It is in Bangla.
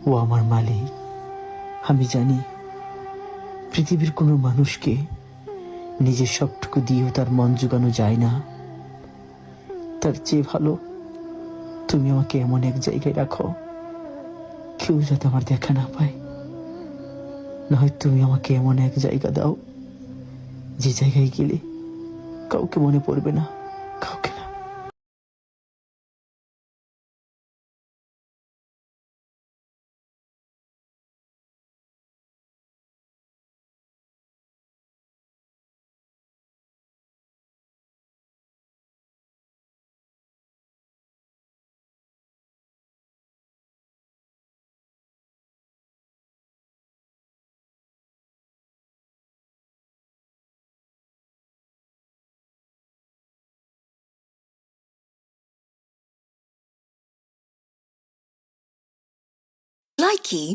ও আমার মালিক। আমি জানি পৃথিবীর কোনো মানুষকে নিজের সবটুকু দিয়েও তার মন জোগানো যায় না। তার চেয়ে ভালো তুমি আমাকে এমন এক জায়গায় রাখো, কেউ যাতে আমার দেখা না পায়। না হয় তুমি আমাকে এমন এক জায়গা দাও, যে জায়গায় গেলে কাউকে মনে পড়বে না, কাউকে না। Likey